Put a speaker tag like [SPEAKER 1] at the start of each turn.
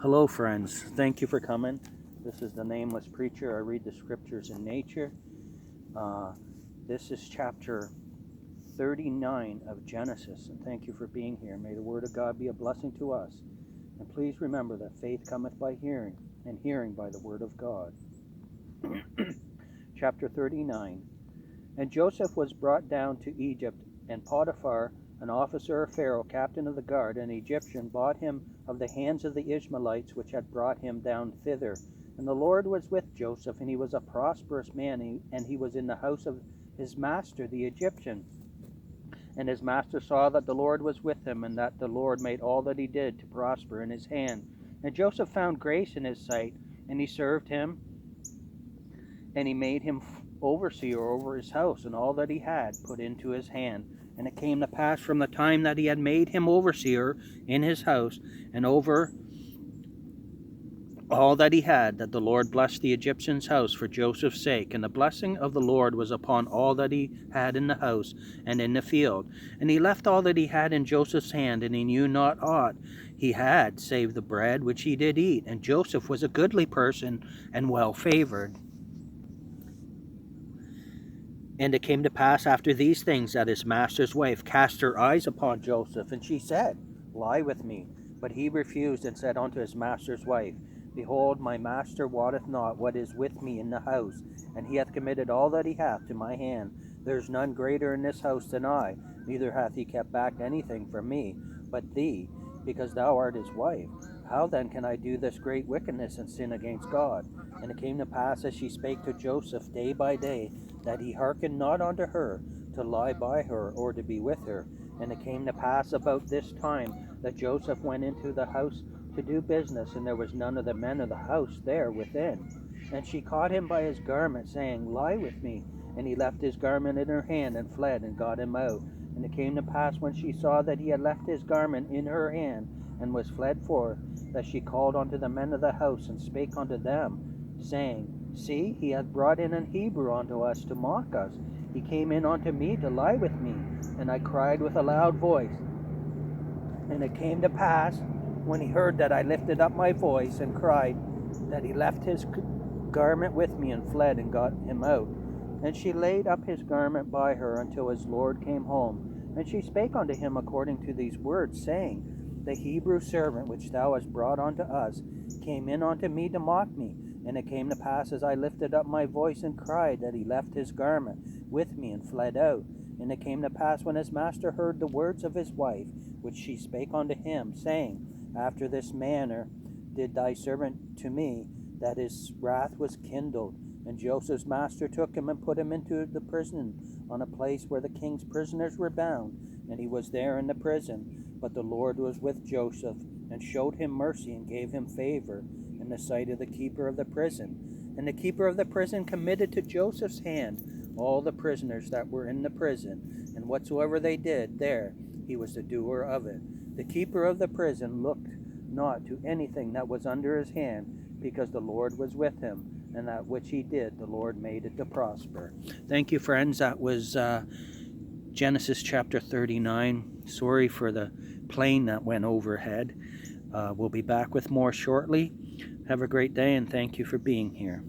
[SPEAKER 1] Hello, friends. Thank you for coming. This is the Nameless Preacher. I read the scriptures in nature. This is chapter 39 of Genesis, and thank you for being here. May the Word of God be a blessing to us. And please remember that faith cometh by hearing, and hearing by the Word of God. Chapter 39. And Joseph was brought down to Egypt, and Potiphar, an officer of Pharaoh, captain of the guard, an Egyptian, bought him of the hands of the Ishmaelites, which had brought him down thither. And the Lord was with Joseph, and he was a prosperous man, and he was in the house of his master, the Egyptian. And his master saw that the Lord was with him, and that the Lord made all that he did to prosper in his hand. And Joseph found grace in his sight, and he served him, and he made him overseer over his house, and all that he had put into his hand. And it came to pass from the time that he had made him overseer in his house, and over all that he had, that the Lord blessed the Egyptian's house for Joseph's sake. And the blessing of the Lord was upon all that he had in the house and in the field. And he left all that he had in Joseph's hand, and he knew not aught he had, save the bread which he did eat. And Joseph was a goodly person and well favored. And it came to pass after these things that his master's wife cast her eyes upon Joseph, and she said, Lie with me. But he refused, and said unto his master's wife, Behold, my master wotteth not what is with me in the house, and he hath committed all that he hath to my hand. There is none greater in this house than I, neither hath he kept back anything from me, but thee, because thou art his wife. How then can I do this great wickedness and sin against God? And it came to pass, as she spake to Joseph day by day, that he hearkened not unto her, to lie by her, or to be with her. And it came to pass about this time, that Joseph went into the house to do business, and there was none of the men of the house there within. And she caught him by his garment, saying, Lie with me. And he left his garment in her hand, and fled, and got him out. And it came to pass, when she saw that he had left his garment in her hand, and was fled forth, that she called unto the men of the house, and spake unto them, saying, See, he hath brought in an Hebrew unto us to mock us. He came in unto me to lie with me. And I cried with a loud voice. And it came to pass, when he heard that I lifted up my voice and cried, that he left his garment with me, and fled, and got him out. And she laid up his garment by her until his Lord came home. And she spake unto him according to these words, saying, The Hebrew servant which thou hast brought unto us came in unto me to mock me. And it came to pass, as I lifted up my voice and cried, that he left his garment with me, and fled out. And it came to pass, when his master heard the words of his wife, which she spake unto him, saying, After this manner did thy servant to me, that his wrath was kindled. And Joseph's master took him, and put him into the prison, on a place where the king's prisoners were bound. And he was there in the prison. But the Lord was with Joseph, and showed him mercy, and gave him favor in the sight of the keeper of the prison. And the keeper of the prison committed to Joseph's hand all the prisoners that were in the prison, and whatsoever they did there, he was the doer of it. The keeper of the prison looked not to anything that was under his hand, because the Lord was with him, and that which he did, the Lord made it to prosper. Thank you, friends. That was Genesis chapter 39. Sorry for the plane that went overhead. We'll be back with more shortly. Have a great day, and thank you for being here.